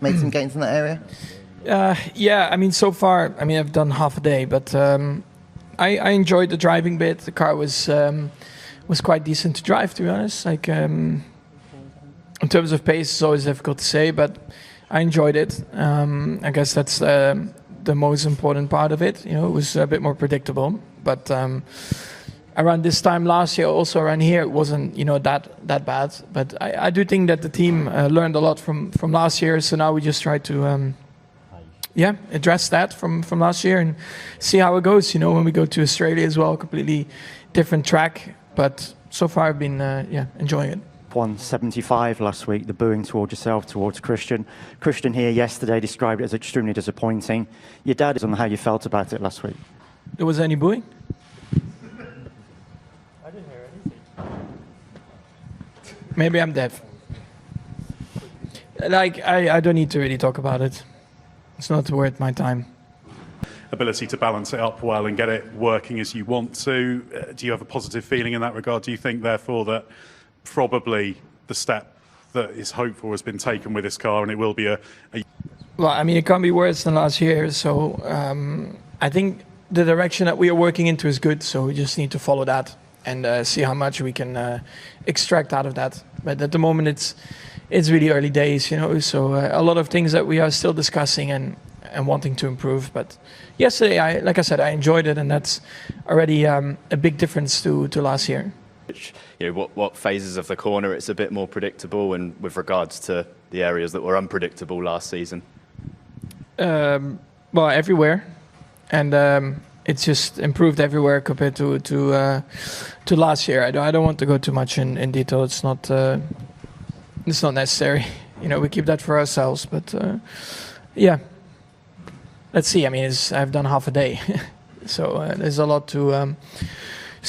made some gains in that area? Yeah, I mean, so far, I mean, I've done half a day, but I enjoyed the driving bit. The car was quite decent to drive, to be honest. Like in terms of pace, it's always difficult to say, but I enjoyed it. I guess that's the most important part of it. You know, it was a bit more predictable, but around this time last year, also around here, it wasn't, you know, that bad. But I do think that the team learned a lot from last year. So now we just try to address that from last year and see how it goes. You know, when we go to Australia as well, completely different track. But so far I've been enjoying it. 175 last week, the booing towards yourself, towards Christian. Christian here yesterday described it as extremely disappointing. Your dad is on how you felt about it last week. There was any booing? I didn't hear anything. Maybe I'm deaf. Like, I don't need to really talk about it. It's not worth my time. Ability to balance it up well and get it working as you want to. Do you have a positive feeling in that regard? Do you think, therefore, that probably the step that is hoped for has been taken with this car and it will be a... Well, I mean, it can't be worse than last year. So I think the direction that we are working into is good. So we just need to follow that and see how much we can extract out of that. But at the moment, it's really early days, you know. So a lot of things that we are still discussing and wanting to improve. But yesterday, like I said, I enjoyed it, and that's already a big difference to last year. You know, what phases of the corner it's a bit more predictable, and with regards to the areas that were unpredictable last season? Well, everywhere, and it's just improved everywhere compared to last year. I don't want to go too much in detail. It's not necessary. You know, we keep that for ourselves. But yeah, let's see. I mean, I've done half a day, so there's a lot to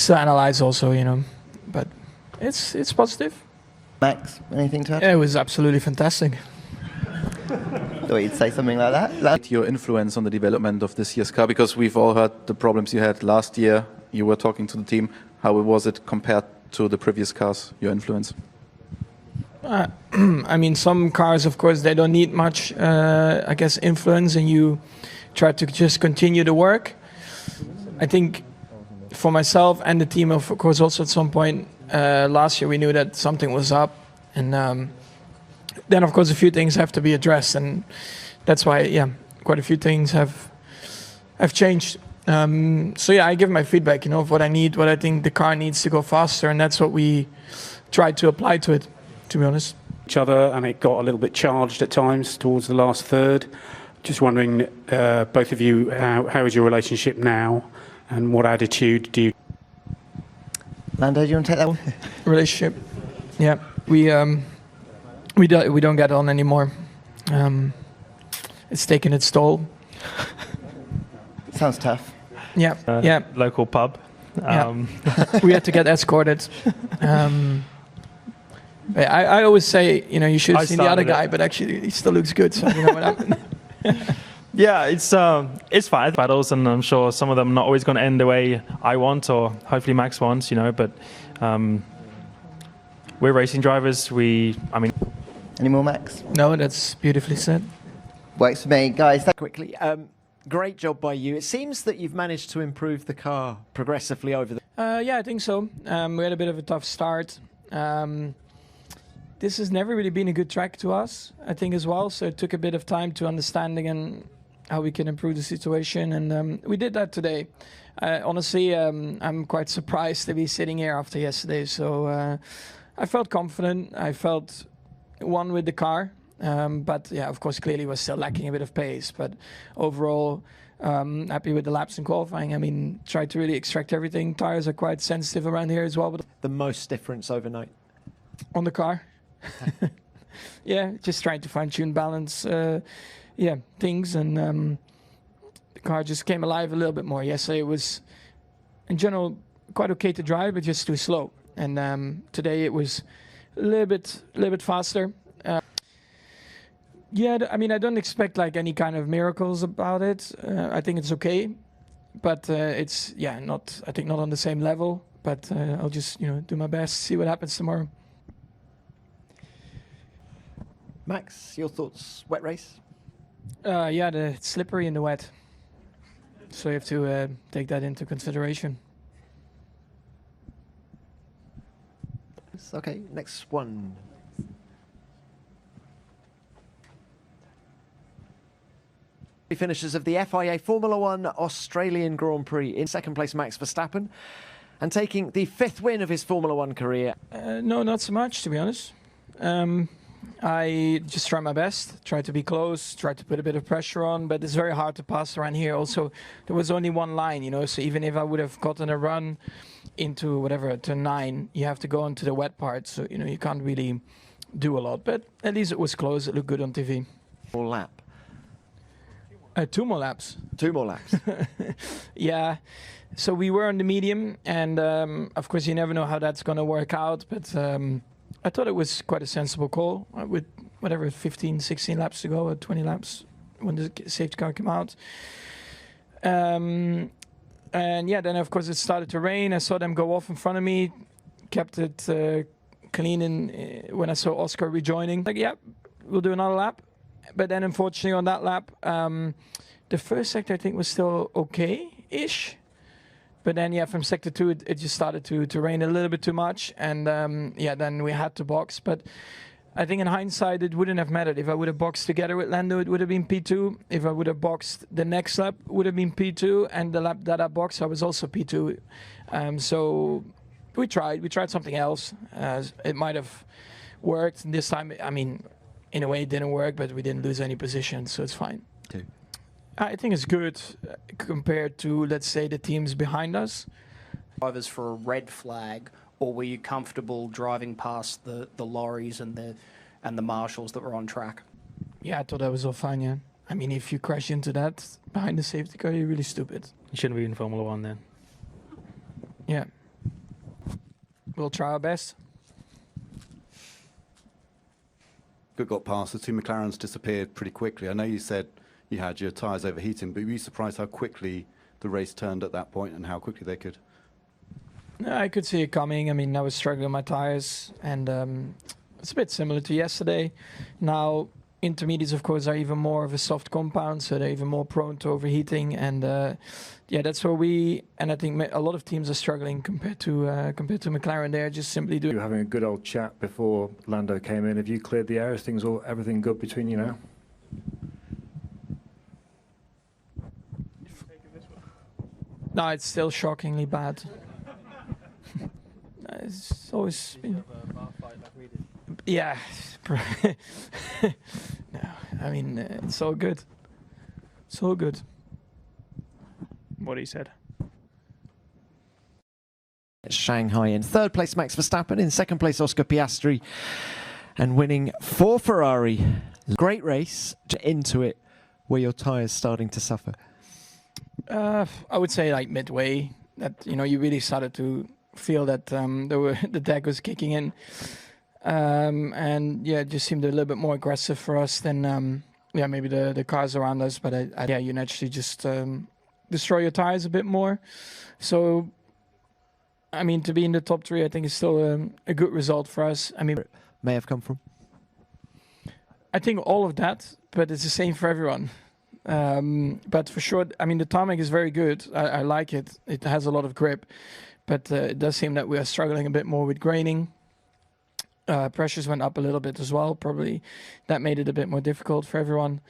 analyze also. You know, but it's positive. Max, anything to add? Yeah, it was absolutely fantastic. Thought you'd say something like that. Your influence on the development of this year's car, because we've all heard the problems you had last year. You were talking to the team. How was it compared to the previous cars, your influence? I mean, some cars, of course, they don't need much, I guess, influence, and you try to just continue the work. I think for myself and the team, of course, also at some point last year, we knew that something was up. And then, of course, a few things have to be addressed. And that's why, quite a few things have changed. So, I give my feedback, you know, of what I need, what I think the car needs to go faster. And that's what we try to apply to it, to be honest. Each other, and it got a little bit charged at times towards the last third. Just wondering, both of you, how is your relationship now, and what attitude do you... Lando, do you want to take that one? Relationship, yeah, we don't get on anymore. It's taken its toll. Sounds tough. Yeah. Local pub. We had to get escorted. I always say, you know, you should have seen the other guy, but actually he still looks good, so you know what happened. Yeah, it's fine battles, and I'm sure some of them not always going to end the way I want, or hopefully Max wants, you know. But we're racing drivers. Any more, Max? No, that's beautifully said. Works for me, guys. Quickly, great job by you. It seems that you've managed to improve the car progressively over the... Yeah, I think so. We had a bit of a tough start. This has never really been a good track to us, I think, as well. So it took a bit of time to understanding and how we can improve the situation. And we did that today. Honestly, I'm quite surprised to be sitting here after yesterday. So I felt confident. I felt one with the car. But yeah, of course, clearly was still lacking a bit of pace. But overall, happy with the laps in qualifying. I mean, tried to really extract everything. Tires are quite sensitive around here as well. But the most difference overnight? On the car. Yeah, just trying to fine-tune balance, things, and the car just came alive a little bit more. Yesterday it was, in general, quite okay to drive, but just too slow. And today it was a little bit faster. I mean, I don't expect like any kind of miracles about it. I think it's okay, but it's not. I think not on the same level. But I'll just do my best, see what happens tomorrow. Max, your thoughts? Wet race? Yeah, it's slippery in the wet. So you have to take that into consideration. Okay, next one. Finishers of the FIA Formula One Australian Grand Prix. In second place, Max Verstappen, and taking the 5th win of his Formula One career. No, not so much, to be honest. I just try my best, try to be close, try to put a bit of pressure on, but it's very hard to pass around here. Also, there was only one line, you know, so even if I would have gotten a run into whatever, turn 9, you have to go onto the wet part, so, you know, you can't really do a lot. But at least it was close, it looked good on TV. Or lap. 2 more laps. 2 more laps. Yeah, so we were on the medium, and of course you never know how that's going to work out, but I thought it was quite a sensible call with whatever 15, 16 laps to go, or 20 laps when the safety car came out. And yeah, then of course it started to rain. I saw them go off in front of me, kept it clean when I saw Oscar rejoining. Like, yeah, we'll do another lap. But then unfortunately on that lap, the first sector I think was still okay-ish. But then, yeah, from sector 2, it just started to rain a little bit too much. And, yeah, then we had to box. But I think in hindsight, it wouldn't have mattered. If I would have boxed together with Lando, it would have been P2. If I would have boxed the next lap, it would have been P2. And the lap that I boxed, I was also P2. So we tried something else. It might have worked. And this time, I mean, in a way, it didn't work, but we didn't lose any position, so it's fine. I think it's good compared to, let's say, the teams behind us. Drivers for a red flag, or were you comfortable driving past the lorries and the marshals that were on track? Yeah, I thought that was all fine, yeah. I mean, if you crash into that behind the safety car, you're really stupid. You shouldn't be in Formula One then. Yeah. We'll try our best. Got past, the 2 McLarens disappeared pretty quickly. I know you said you had your tyres overheating, but were you surprised how quickly the race turned at that point and how quickly they could? No, I could see it coming. I mean, I was struggling with my tyres, and it's a bit similar to yesterday. Now, intermediates, of course, are even more of a soft compound, so they're even more prone to overheating. And yeah, that's where and I think a lot of teams are struggling compared to McLaren. They're just simply doing. You were having a good old chat before Lando came in. Have you cleared the air? Is everything good between you now? No, it's still shockingly bad. It's always been. Yeah. No, I mean, it's all good. It's all good. What he said. Shanghai in 3rd place, Max Verstappen. In 2nd place, Oscar Piastri. And winning for Ferrari. Great race. Into it, where your tyres starting to suffer. I would say like midway. That, you know, you really started to feel that the deck was kicking in. And yeah, it just seemed a little bit more aggressive for us than yeah, maybe the cars around us. But yeah, you naturally just destroy your tires a bit more. So, I mean, to be in the top 3, I think is still a good result for us. I mean, may have come from. I think all of that, but it's the same for everyone. But for sure, I mean, the tarmac is very good. I like it. It has a lot of grip, but it does seem that we are struggling a bit more with graining. Pressures went up a little bit as well. Probably that made it a bit more difficult for everyone.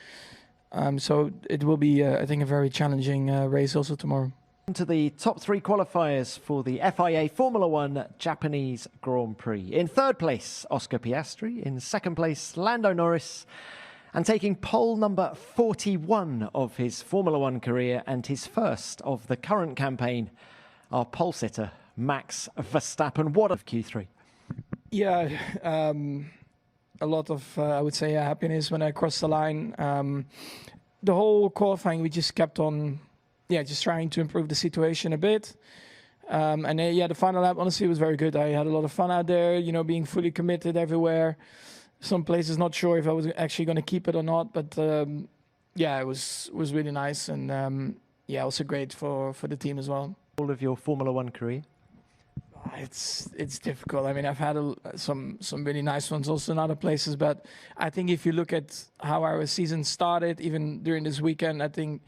So it will be, I think, a very challenging race also tomorrow. To the top 3 qualifiers for the FIA Formula One Japanese Grand Prix. In 3rd place, Oscar Piastri. In 2nd place, Lando Norris. And taking pole number 41 of his Formula One career and his first of the current campaign, our pole sitter, Max Verstappen. What of Q3? Yeah, a lot of, I would say, happiness when I crossed the line. The whole qualifying, we just kept on, yeah, just trying to improve the situation a bit. And yeah, the final lap, honestly, was very good. I had a lot of fun out there, you know, being fully committed everywhere. Some places not sure if I was actually going to keep it or not, but yeah, it was really nice, and yeah, also great for the team as well. All of your Formula One career? It's difficult. I mean, I've had some really nice ones also in other places, but I think if you look at how our season started, even during this weekend, I think,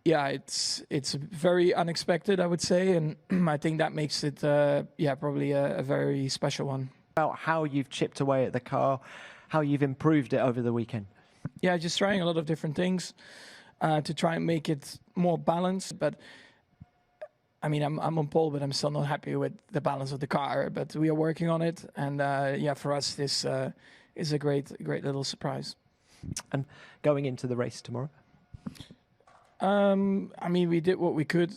yeah, it's very unexpected, I would say, and I think that makes it, probably a very special one. About how you've chipped away at the car, how you've improved it over the weekend. Yeah, just trying a lot of different things to try and make it more balanced, but. I mean, I'm on pole, but I'm still not happy with the balance of the car. But we are working on it, and for us, this is a great little surprise. And going into the race tomorrow? I mean, we did what we could.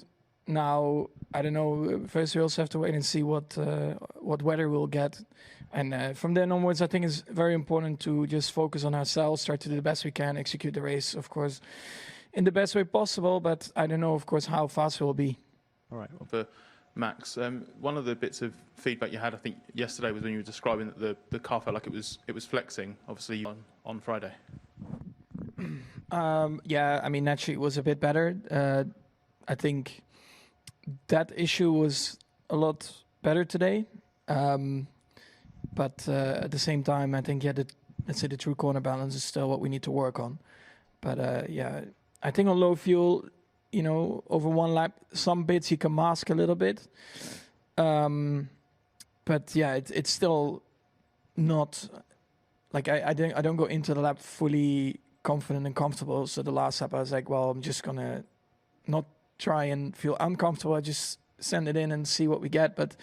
Now, I don't know. First, we also have to wait and see what weather we'll get, and from then onwards, I think it's very important to just focus on ourselves, try to do the best we can, execute the race, of course, in the best way possible. But I don't know, of course, how fast we'll be. All right. For Max, one of the bits of feedback you had, I think, yesterday was when you were describing that the car felt like it was flexing. Obviously, on Friday. Yeah, I mean, naturally, it was a bit better. I think that issue was a lot better today, but at the same time, I think let's say the true corner balance is still what we need to work on. But I think on low fuel. Over one lap, some bits you can mask a little bit. But yeah, it's still not like I don't go into the lap fully confident and comfortable. So the last lap I was like, well, I'm just gonna not try and feel uncomfortable. I just send it in and see what we get. But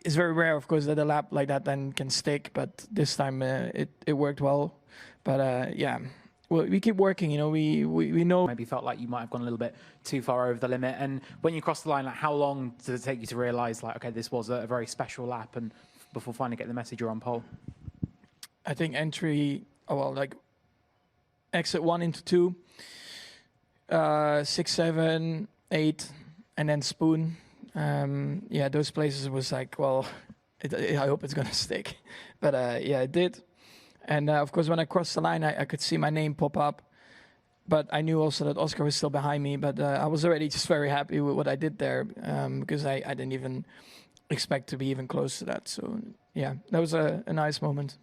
it's very rare, of course, that a lap like that then can stick. But this time it worked well. But well, we keep working, we know. Maybe felt like you might have gone a little bit too far over the limit. And when you cross the line, like how long did it take you to realise, like, okay, this was a very special lap, and before finally getting the message you're on pole? I think exit 1 into 2, 6, 7, 8, and then spoon. Those places was like, well, I hope it's going to stick. But it did. And of course, when I crossed the line, I could see my name pop up. But I knew also that Oscar was still behind me. But I was already just very happy with what I did there because I didn't even expect to be even close to that. So, yeah, that was a nice moment.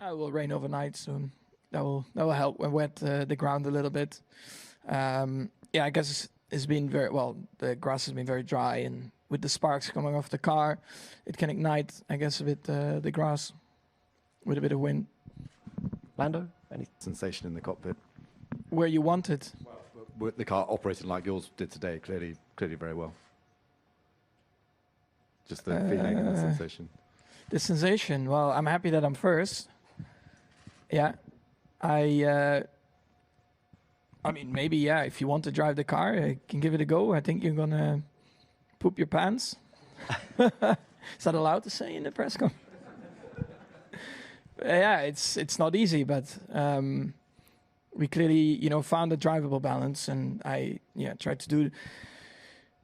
It will rain overnight, so that will help and wet the ground a little bit. I guess it's been the grass has been very dry. And with the sparks coming off the car, it can ignite, I guess, a bit the grass. With a bit of wind. Lando, any sensation in the cockpit? Where you want it? Well, the car operating like yours did today, clearly very well. Just the feeling and the sensation. The sensation. Well, I'm happy that I'm first. Yeah, I mean, maybe if you want to drive the car, I can give it a go. I think you're gonna poop your pants. Is that allowed to say in the press conference? It's not easy, but we clearly, found a drivable balance, and I tried to do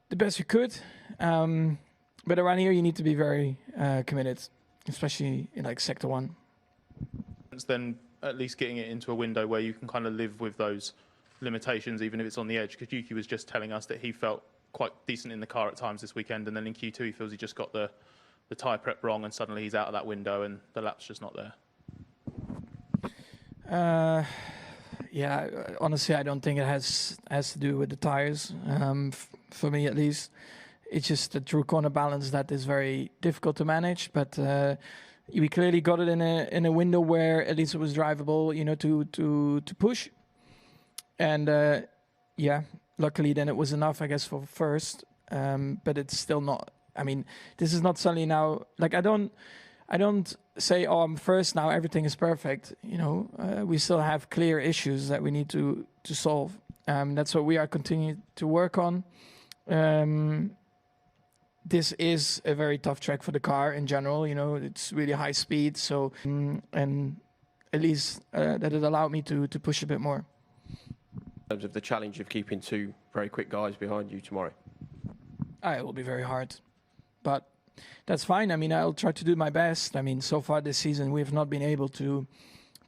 the best we could. But around here, you need to be very committed, especially in like sector 1. Then at least getting it into a window where you can kind of live with those limitations, even if it's on the edge. Because Yuki was just telling us that he felt quite decent in the car at times this weekend, and then in Q2 he feels he just got the tyre prep wrong, and suddenly he's out of that window, and the lap's just not there. Honestly, I don't think it has to do with the tires. For me, at least, it's just the true corner balance that is very difficult to manage. But we clearly got it in a window where at least it was drivable, to push. And luckily, then it was enough, I guess, for first. But it's still not. I mean, this is not suddenly now. Like I don't say, oh, I'm first now, everything is perfect. We still have clear issues that we need to solve. That's what we are continuing to work on. This is a very tough track for the car in general. It's really high speed. So, and at least that it allowed me to push a bit more. In terms of the challenge of keeping 2 very quick guys behind you tomorrow? It will be very hard. But that's fine. I mean, I'll try to do my best. I mean, so far this season, we have not been able to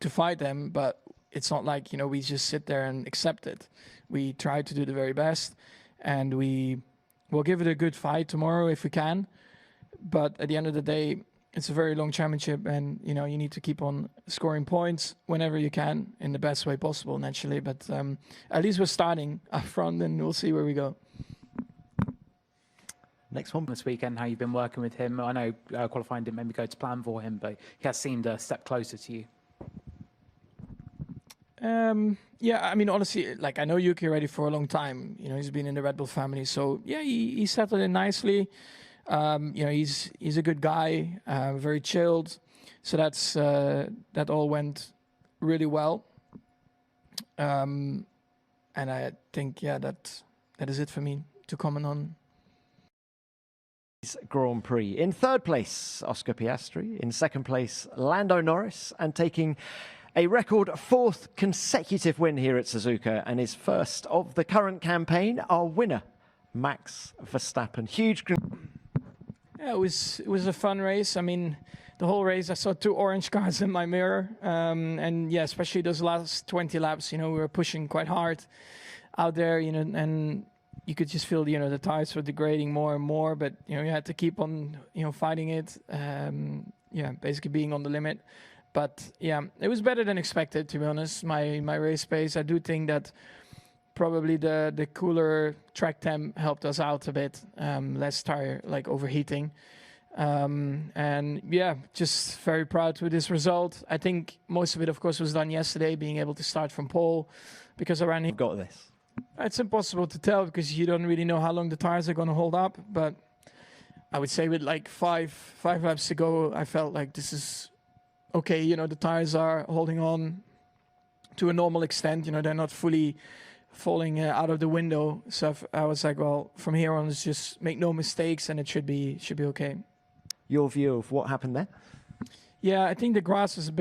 fight them, but it's not like, we just sit there and accept it. We try to do the very best, and we we'll give it a good fight tomorrow if we can. But at the end of the day, it's a very long championship, and you know you need to keep on scoring points whenever you can in the best way possible, naturally. But at least we're starting up front, and we'll see where we go. Next one. This weekend, how you've been working with him. I know qualifying didn't maybe go to plan for him, but he has seemed a step closer to you. Yeah, I mean, honestly, like I know Yuki already for a long time. You know, he's been in the Red Bull family, so yeah, he settled in nicely. You know, he's a good guy, very chilled. So that all went really well. And I think, yeah, that is it for me to comment on. Grand Prix. In third place, Oscar Piastri. In second place, Lando Norris. And taking a record fourth consecutive win here at Suzuka, and his first of the current campaign, our winner, Max Verstappen. Huge. Yeah, it was a fun race. I mean, the whole race, I saw 2 orange cars in my mirror. And yeah, especially those last 20 laps, you know, we were pushing quite hard out there, you know, and you could just feel, you know, the tires were degrading more and more, but, you know, you had to keep on, you know, fighting it. Yeah, basically being on the limit. But yeah, it was better than expected, to be honest, my race pace. I do think that probably the cooler track temp helped us out a bit, less tire, like overheating. And yeah, just very proud with this result. I think most of it, of course, was done yesterday, being able to start from pole, because around here... Got this. It's impossible to tell because you don't really know how long the tires are going to hold up. But I would say with like five laps to go, I felt like this is okay. You know, the tires are holding on to a normal extent. You know, they're not fully falling out of the window. So I was like, well, from here on, let's just make no mistakes, and it should be okay. Your view of what happened there? Yeah, I think the grass was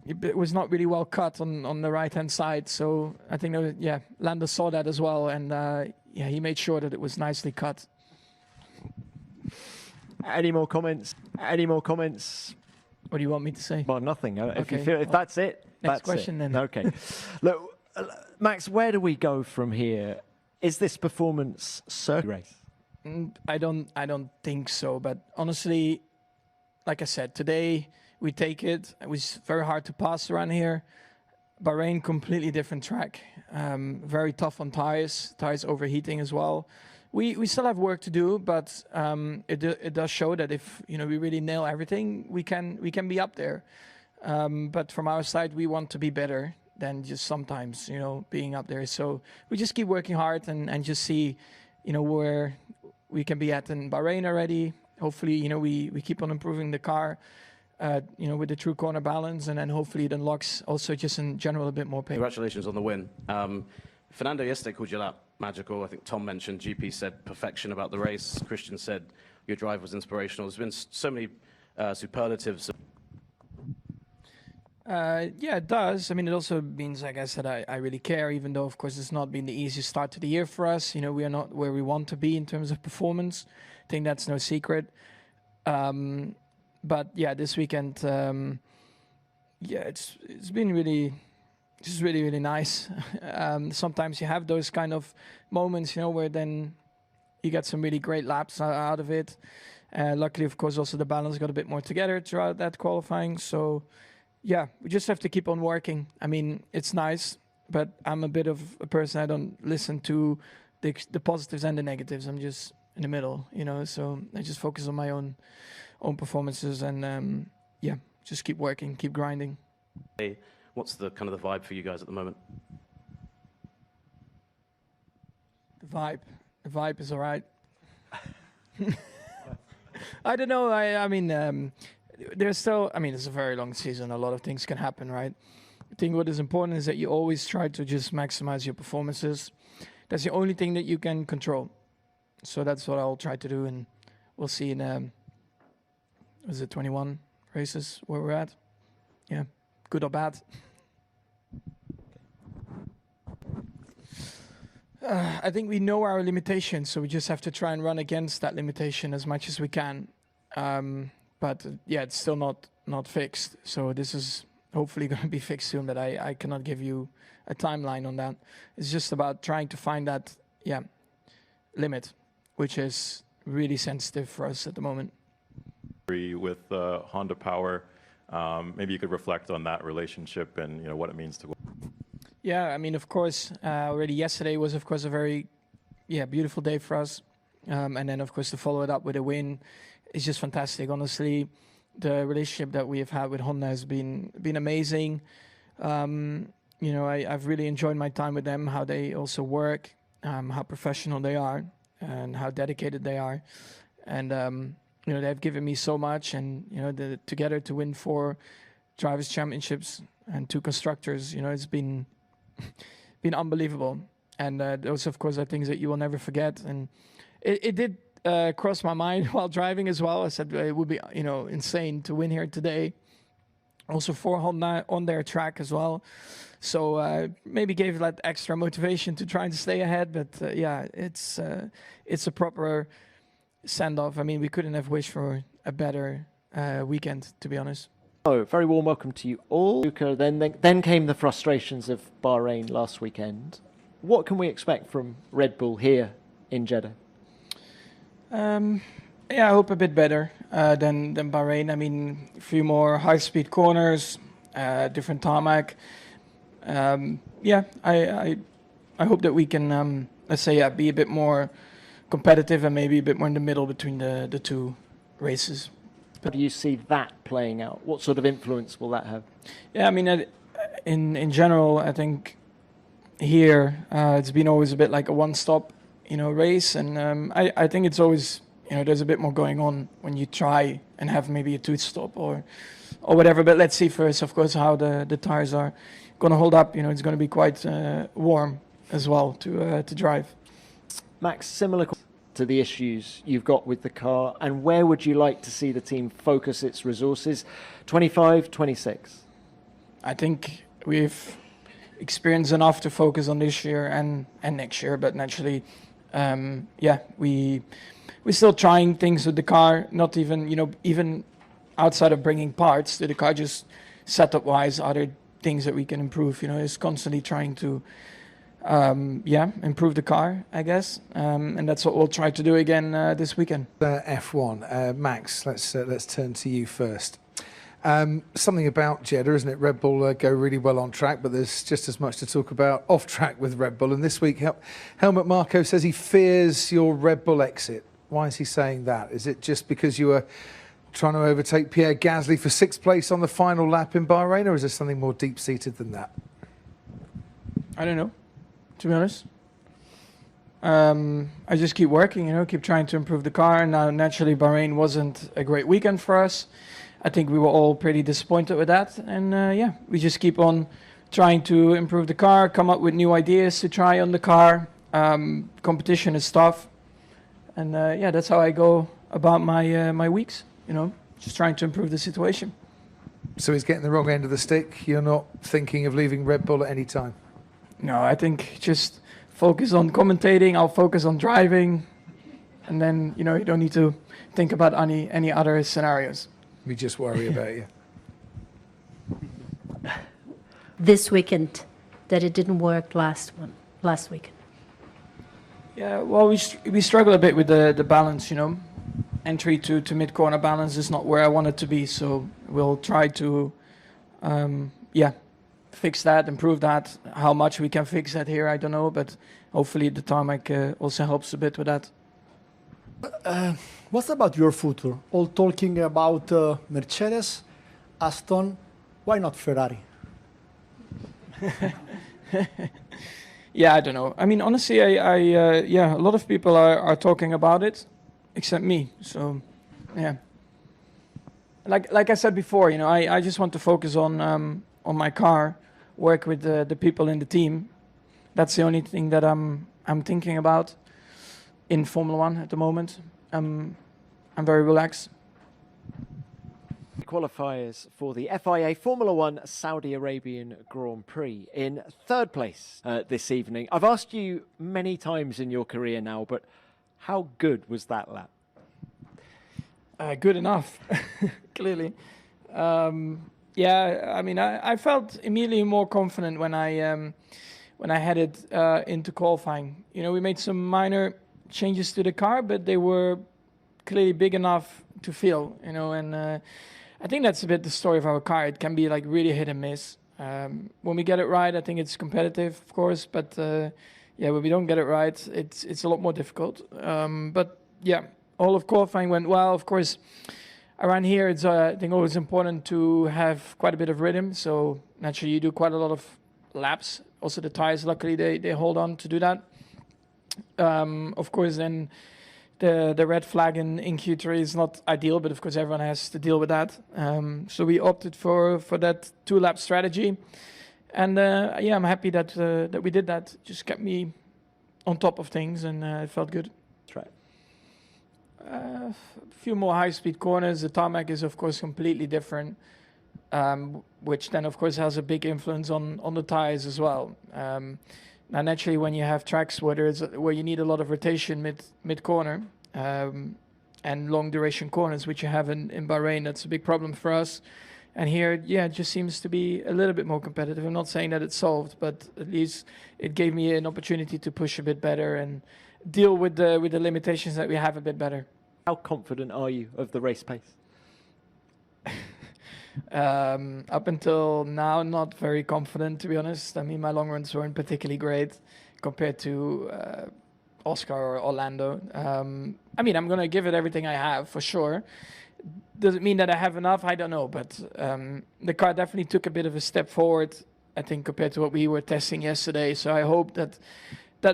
it was not really well cut on the right-hand side. So I think, yeah, Lando saw that as well. And yeah, he made sure that it was nicely cut. Any more comments? Any more comments? What do you want me to say? Well, nothing. If Okay. you feel, if that's it, Next that's question it. then. Okay. Look, Max, where do we go from here? Is this performance circuit race? I don't think so. But honestly, like I said, today we take it. It was very hard to pass around here. Bahrain, completely different track. Very tough on tires overheating as well. We still have work to do, but it does show that if we really nail everything, we can be up there. But from our side, we want to be better than just sometimes being up there. So we just keep working hard and just see where we can be at in Bahrain already. Hopefully we keep on improving the car. With the true corner balance, and then hopefully it unlocks also just in general a bit more pace. Congratulations on the win. Fernando yesterday called your lap magical. I think Tom mentioned, GP said perfection about the race. Christian said your drive was inspirational. There's been so many superlatives. Yeah, it does. I mean, it also means, like I said, I really care, even though, of course, it's not been the easiest start to the year for us. We are not where we want to be in terms of performance. I think that's no secret. But yeah, this weekend, yeah, it's been really nice. Sometimes you have those kind of moments, where then you get some really great laps out of it. Luckily, of course, also the balance got a bit more together throughout that qualifying. So yeah, we just have to keep on working. I mean, it's nice, but I'm a bit of a person, I don't listen to the positives and the negatives. I'm just in the middle, so I just focus on my own performances and yeah, just keep working, keep grinding. Hey, what's the kind of the vibe for you guys at the moment? The vibe is all right. I don't know. I mean, there's still. I mean, it's a very long season. A lot of things can happen, right? I think what is important is that you always try to just maximize your performances. That's the only thing that you can control. So that's what I'll try to do, and we'll see in. Was it 21 races where we're at? Yeah, good or bad. I think we know our limitations, so we just have to try and run against that limitation as much as we can. But yeah, it's still not fixed. So this is hopefully going to be fixed soon, but I cannot give you a timeline on that. It's just about trying to find that, limit. which is really sensitive for us at the moment. With Honda Power, maybe you could reflect on that relationship and what it means to. Yeah, I mean, of course, already yesterday was, of course, a very, beautiful day for us. And then, of course, to follow it up with a win is just fantastic. Honestly, the relationship that we have had with Honda has been amazing. I've really enjoyed my time with them, how they also work, how professional they are, and how dedicated they are. And, they've given me so much. And, together to win 4 Drivers' Championships and 2 Constructors, it's been unbelievable. And those, of course, are things that you will never forget. And it did cross my mind while driving as well. I said it would be, insane to win here today. Also for Honda on their track as well. So maybe gave that extra motivation to try and stay ahead. But it's a proper send-off. I mean, we couldn't have wished for a better weekend, to be honest. Oh, very warm welcome to you all. Luca, then came the frustrations of Bahrain last weekend. What can we expect from Red Bull here in Jeddah? I hope a bit better than Bahrain. I mean, a few more high-speed corners, different tarmac. I hope that we can, be a bit more competitive and maybe a bit more in the middle between the 2 races. How do you see that playing out? What sort of influence will that have? Yeah, I mean, in general, I think here it's been always a bit like a one-stop, race, and I think it's always, there's a bit more going on when you try and have maybe a two-stop or whatever. But let's see first, of course, how the tires are going to hold up. It's going to be quite warm as well to drive. Max, similar to the issues you've got with the car, and where would you like to see the team focus its resources? 25, 26? I think we've experienced enough to focus on this year and next year, but naturally, we're still trying things with the car, not even, even outside of bringing parts to the car, just setup-wise, other things that we can improve, is constantly trying to improve the car, I guess, and that's what we'll try to do again this weekend. F1, Max, let's turn to you first. Something about Jeddah, isn't it? Red Bull go really well on track, but there's just as much to talk about off track with Red Bull. And this week, Helmut Marko says he fears your Red Bull exit. Why is he saying that? Is it just because you were trying to overtake Pierre Gasly for 6th place on the final lap in Bahrain, or is there something more deep-seated than that? I don't know, to be honest. I just keep working, keep trying to improve the car. Now, naturally, Bahrain wasn't a great weekend for us. I think we were all pretty disappointed with that. And we just keep on trying to improve the car, come up with new ideas to try on the car. Competition is tough. And that's how I go about my weeks, just trying to improve the situation. So he's getting the wrong end of the stick. You're not thinking of leaving Red Bull at any time? No, I think just focus on commentating. I'll focus on driving. And then, you don't need to think about any other scenarios. We just worry about you. This weekend, that it didn't work last weekend. Yeah, well, we struggle a bit with the balance, Entry to mid-corner balance is not where I want it to be, so we'll try to, fix that, improve that. How much we can fix that here, I don't know, but hopefully the tarmac also helps a bit with that. What's about your future? All talking about Mercedes, Aston, why not Ferrari? Yeah, I don't know. I mean, honestly, a lot of people are talking about it, except me. So, yeah. Like I said before, I just want to focus on my car, work with the people in the team. That's the only thing that I'm thinking about in Formula One at the moment. I'm very relaxed. Qualifiers for the FIA Formula One Saudi Arabian Grand Prix in 3rd place this evening. I've asked you many times in your career now, but how good was that lap? Good enough, clearly. I mean, I felt immediately more confident when I headed into qualifying. We made some minor changes to the car, but they were clearly big enough to feel, you know, and I think that's a bit the story of our car. It can be like really hit and miss. When we get it right, I think it's competitive, of course, but yeah, when we don't get it right, it's a lot more difficult. But yeah, all of qualifying went well. Of course, around here, it's I think always important to have quite a bit of rhythm. So naturally, you do quite a lot of laps. Also, the tires, luckily, they hold on to do that. Of course, then the red flag in Q3 is not ideal, but of course everyone has to deal with that. So we opted for that 2-lap strategy, and yeah, I'm happy that that we did that. Just kept me on top of things, and it felt good. That's right. A few more high-speed corners. The tarmac is of course completely different, which then of course has a big influence on the tires as well. Now, naturally, when you have tracks where you need a lot of rotation mid corner and long duration corners, which you have in Bahrain, that's a big problem for us. And here, yeah, it just seems to be a little bit more competitive. I'm not saying that it's solved, but at least it gave me an opportunity to push a bit better and deal with the limitations that we have a bit better. How confident are you of the race pace? Up until now, not very confident, to be honest. I mean, my long runs weren't particularly great compared to Oscar or Orlando. I mean, I'm going to give it everything I have, for sure. Does it mean that I have enough? I don't know. But the car definitely took a bit of a step forward, I think, compared to what we were testing yesterday. So I hope that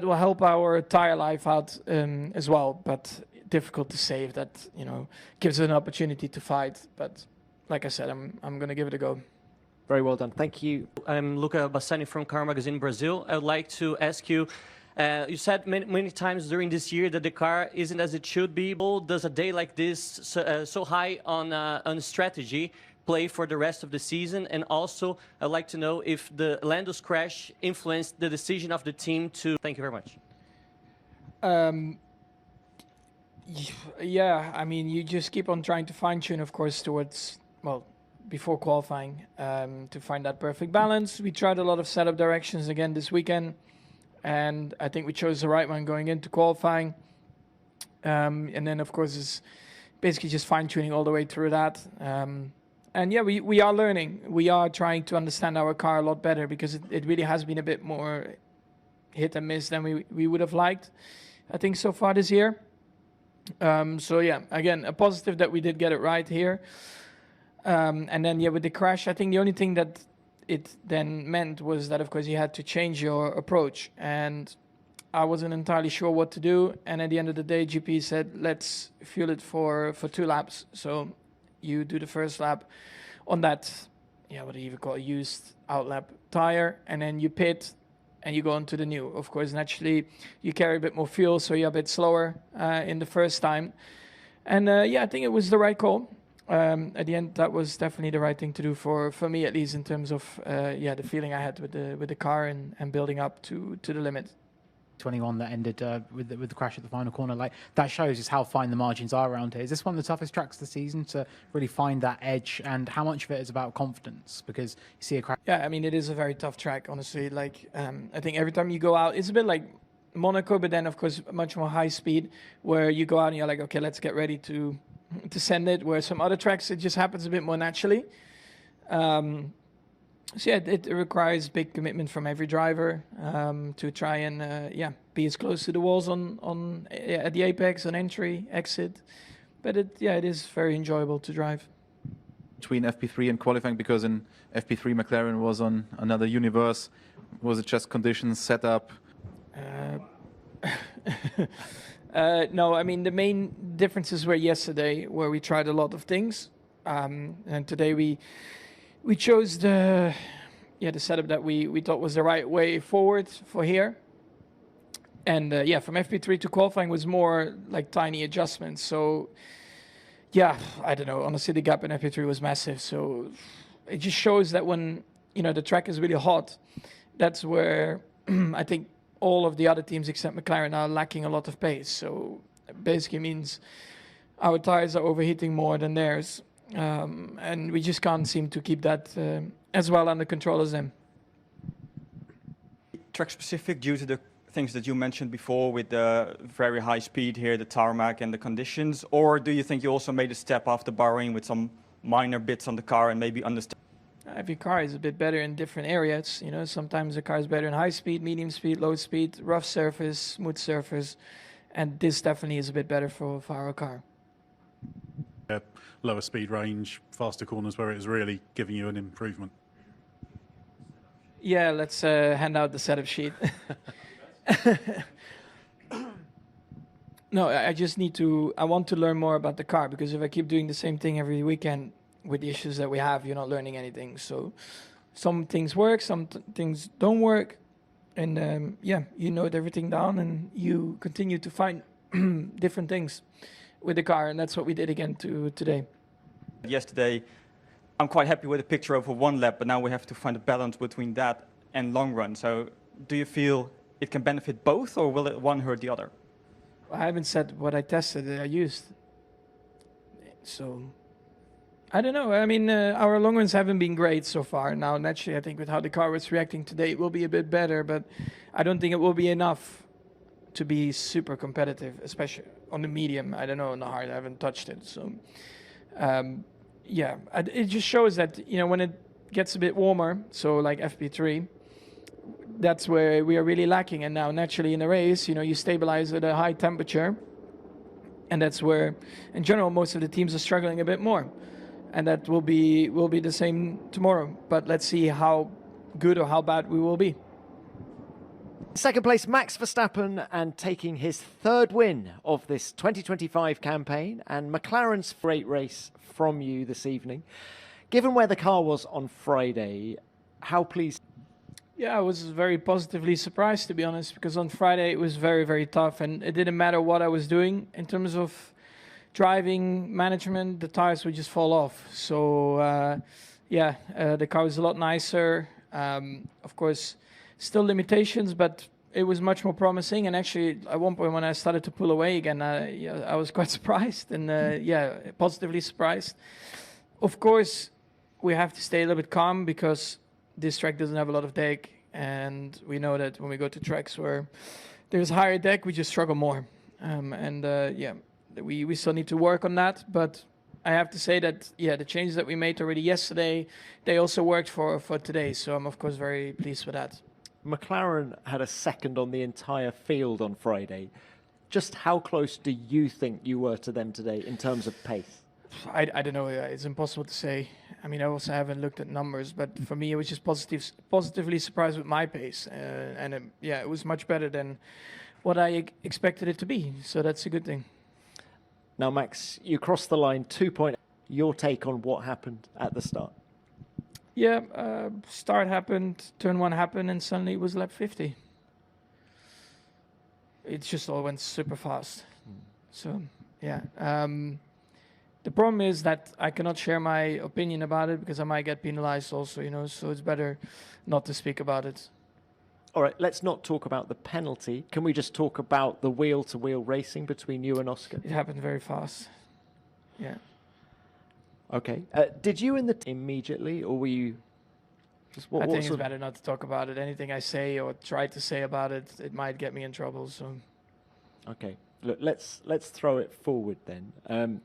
will help our tire life out as well. But difficult to say if that, you know, gives us an opportunity to fight. But like I said, I'm going to give it a go. Very well done. Thank you. I'm Luca Bassani from Car Magazine Brazil. I would like to ask you, you said many times during this year that the car isn't as it should be. Does a day like this, so high on strategy, play for the rest of the season? And also, I'd like to know if the Lando's crash influenced the decision of the team to... Thank you very much. Yeah, I mean, you just keep on trying to fine-tune, of course, towards... well, before qualifying, to find that perfect balance. We tried a lot of setup directions again this weekend, and I think we chose the right one going into qualifying. And then, of course, it's basically just fine-tuning all the way through that. And yeah, we are learning. We are trying to understand our car a lot better, because it really has been a bit more hit and miss than we would have liked, I think, so far this year. So yeah, again, a positive that we did get it right here. And then, yeah, with the crash, I think the only thing that it then meant was that, of course, you had to change your approach. And I wasn't entirely sure what to do. And at the end of the day, GP said, let's fuel it for 2 laps. So you do the first lap on that, yeah, what do you even call it, used outlap tire. And then you pit and you go into the new. Of course, naturally, you carry a bit more fuel, so you're a bit slower in the first time. And yeah, I think it was the right call. At the end, that was definitely the right thing to do for me, at least in terms of yeah, the feeling I had with the car and building up to the limit. 21 that ended with the crash at the final corner, like that shows just how fine the margins are around here. Is this one of the toughest tracks of the season to really find that edge, and how much of it is about confidence? Because you see a crash. Yeah, I mean, it is a very tough track, honestly. Like I think every time you go out, it's a bit like Monaco, but then of course much more high speed, where you go out and you're like, okay, let's get ready to send it, where some other tracks it just happens a bit more naturally. So yeah, it requires big commitment from every driver to try and yeah, be as close to the walls on at the apex, on entry, exit. But it is very enjoyable to drive. Between FP3 and qualifying, because in FP3 McLaren was on another universe. Was it just conditions, setup? No, I mean, the main differences were yesterday, where we tried a lot of things, and today we chose the setup that we thought was the right way forward for here. And yeah, from FP3 to qualifying was more like tiny adjustments. So yeah, I don't know. Honestly, the gap in FP3 was massive. So it just shows that when, you know, the track is really hot, that's where I think all of the other teams except McLaren are lacking a lot of pace. So it basically means our tires are overheating more than theirs. And we just can't seem to keep that as well under control as them. Track specific due to the things that you mentioned before with the very high speed here, the tarmac and the conditions? Or do you think you also made a step after Bahrain with some minor bits on the car and maybe understand? Every car is a bit better in different areas. You know, sometimes the car is better in high speed, medium speed, low speed, rough surface, smooth surface, and this definitely is a bit better for our car. Lower speed range, faster corners where it is really giving you an improvement. Yeah, let's hand out the setup sheet. No, I just need to, I want to learn more about the car, because if I keep doing the same thing every weekend with the issues that we have, you're not learning anything. So some things work, some things don't work. And yeah, you note everything down and you continue to find different things with the car. And that's what we did again today. Yesterday, I'm quite happy with the picture over one lap, but now we have to find a balance between that and long run. So do you feel it can benefit both, or will it one hurt the other? I haven't said what I tested that I used. So I don't know. I mean, our long runs haven't been great so far. Now, naturally, I think with how the car was reacting today, it will be a bit better, but I don't think it will be enough to be super competitive, especially on the medium. I don't know, on the hard, I haven't touched it. So yeah, it just shows that, you know, when it gets a bit warmer, so like FP3, that's where we are really lacking. And now naturally in a race, you know, you stabilize at a high temperature, and that's where, in general, most of the teams are struggling a bit more. And that will be the same tomorrow. But let's see how good or how bad we will be. Second place, Max Verstappen, and taking his third win of this 2025 campaign, and McLaren's great race from you this evening. Given where the car was on Friday, how pleased? Yeah, I was very positively surprised, to be honest, because on Friday it was very, very tough, and it didn't matter what I was doing in terms of driving management, the tires would just fall off. So yeah, the car was a lot nicer. Of course, still limitations, but it was much more promising. And actually, at one point when I started to pull away again, yeah, I was quite surprised, and yeah, positively surprised. Of course, we have to stay a little bit calm, because this track doesn't have a lot of deck, and we know that when we go to tracks where there's higher deck, we just struggle more. Yeah, we still need to work on that, but I have to say that, yeah, the changes that we made already yesterday, they also worked for today, so I'm of course very pleased with that. McLaren had a second on the entire field on Friday. Just how close do you think you were to them today in terms of pace? I don't know. It's impossible to say. I mean, I also haven't looked at numbers, but for me, it was just positively surprised with my pace, and yeah, it was much better than what I expected it to be. So that's a good thing. Now, Max, you crossed the line 2 point. Your take on what happened at the start? Yeah, start happened, turn one happened, and suddenly it was lap 50. It just all went super fast. So yeah. The problem is that I cannot share my opinion about it, because I might get penalized also, you know, so it's better not to speak about it. All right, let's not talk about the penalty. Can we just talk about the wheel-to-wheel racing between you and Oscar? It happened very fast. Yeah. Okay. Did you in the immediately, or were you... I think it's better not to talk about it. Anything I say or try to say about it, it might get me in trouble, so... Okay. Look, let's throw it forward then.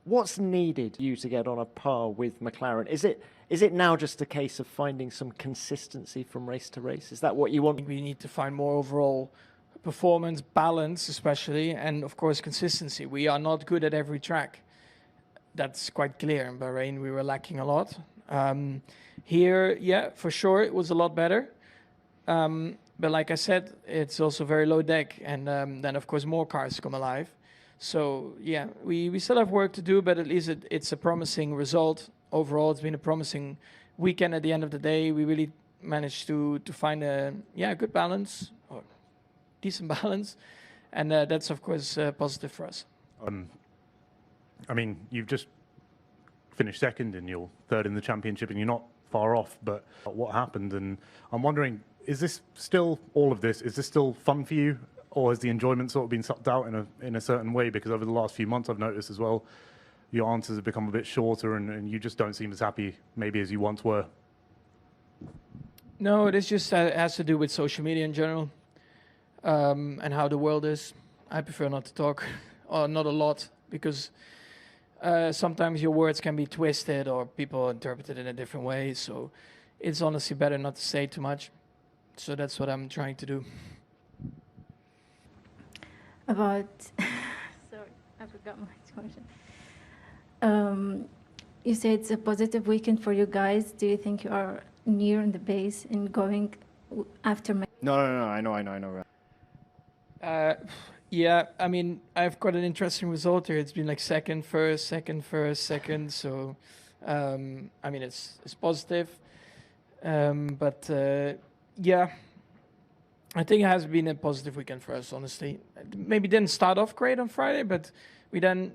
What's needed you to get on a par with McLaren? Is it now just a case of finding some consistency from race to race? Is that what you want? We need to find more overall performance, balance especially, and of course consistency. We are not good at every track. That's quite clear. In Bahrain, we were lacking a lot. Here, yeah, for sure, it was a lot better. But like I said, it's also very low deck, and then of course more cars come alive. So yeah, we still have work to do, but at least it's a promising result. Overall, it's been a promising weekend. At the end of the day, we really managed to find a good balance, or decent balance, and that's of course positive for us. I mean, you've just finished second and you're third in the championship, and you're not far off. But what happened? And I'm wondering, is this still all of this? Is this still fun for you? Or has the enjoyment sort of been sucked out in a certain way? Because over the last few months, I've noticed as well, your answers have become a bit shorter, and you just don't seem as happy maybe as you once were. No, this just has to do with social media in general. and how the world is. I prefer not to talk, or not a lot, because sometimes your words can be twisted or people interpret it in a different way. So it's honestly better not to say too much. So that's what I'm trying to do. About, sorry, I forgot my question. You say it's a positive weekend for you guys. Do you think you are near in the base and going after? No, I know. Yeah, I mean, I've got an interesting result here. It's been like second, first, second. So, I mean, it's positive. But yeah, I think it has been a positive weekend for us, honestly. Maybe didn't start off great on Friday, but we then,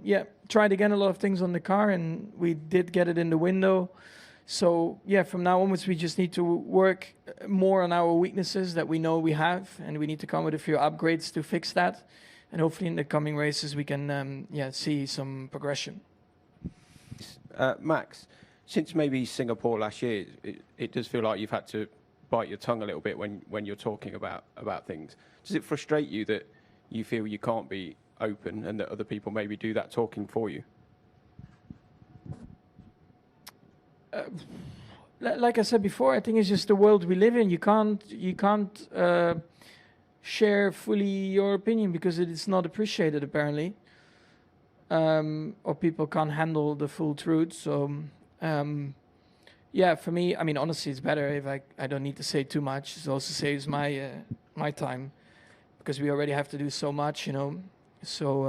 tried again a lot of things on the car, and we did get it in the window. So, yeah, from now onwards, we just need to work more on our weaknesses that we know we have, and we need to come with a few upgrades to fix that. And hopefully in the coming races, we can, see some progression. Max, since maybe Singapore last year, it does feel like you've had to bite your tongue a little bit when you're talking about things. Does it frustrate you that you feel you can't be open and that other people maybe do that talking for you? Like I said before, I think it's just the world we live in. You can't share fully your opinion because it is not appreciated, apparently, or people can't handle the full truth. So, for me, I mean, honestly, it's better if I don't need to say too much. It also saves my time because we already have to do so much, So,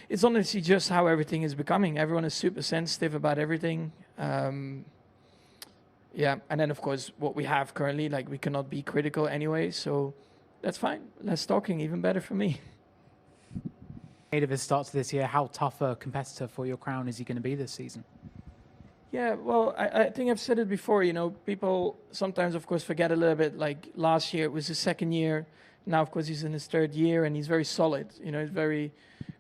it's honestly just how everything is becoming. Everyone is super sensitive about everything. And then, of course, what we have currently, like, we cannot be critical anyway, so that's fine. Less talking, even better for me. Of his start to this year, how tough a competitor for your crown is he going to be this season? Yeah, well, I think I've said it before, people sometimes, of course, forget a little bit, like last year it was his second year. Now, of course, he's in his third year, and he's very solid. He's very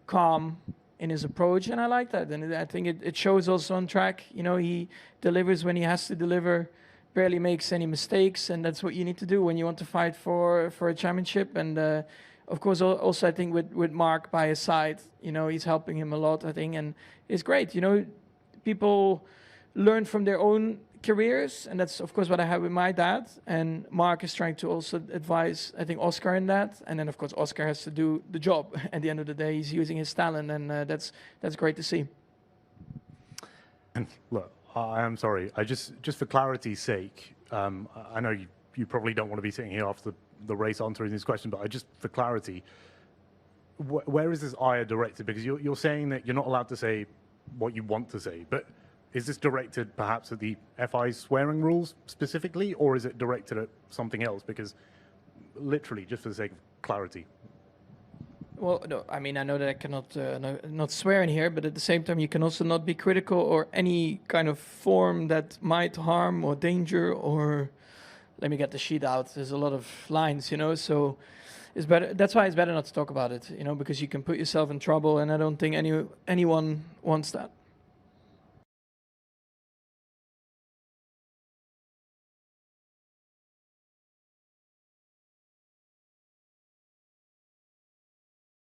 calm in his approach, and I like that. And I think it shows also on track. He delivers when he has to deliver, barely makes any mistakes, and that's what you need to do when you want to fight for a championship. And of course, also I think with Mark by his side, he's helping him a lot, I think, and it's great. People learn from their own careers, and that's of course what I have with my dad, and Mark is trying to also advise, I think, Oscar in that, and then of course Oscar has to do the job. At the end of the day, he's using his talent, and that's great to see. And look, I am sorry, I just for clarity's sake, I know you probably don't want to be sitting here after the race answering this question, but just for clarity, where is this ire directed? Because you're saying that you're not allowed to say what you want to say, but is this directed perhaps at the FI's swearing rules specifically, or is it directed at something else? Because literally, just for the sake of clarity. Well, no, I mean, I know that I cannot not swear in here, but at the same time, you can also not be critical or any kind of form that might harm or danger or... Let me get the sheet out. There's a lot of lines, so it's better. That's why it's better not to talk about it, because you can put yourself in trouble, and I don't think anyone wants that.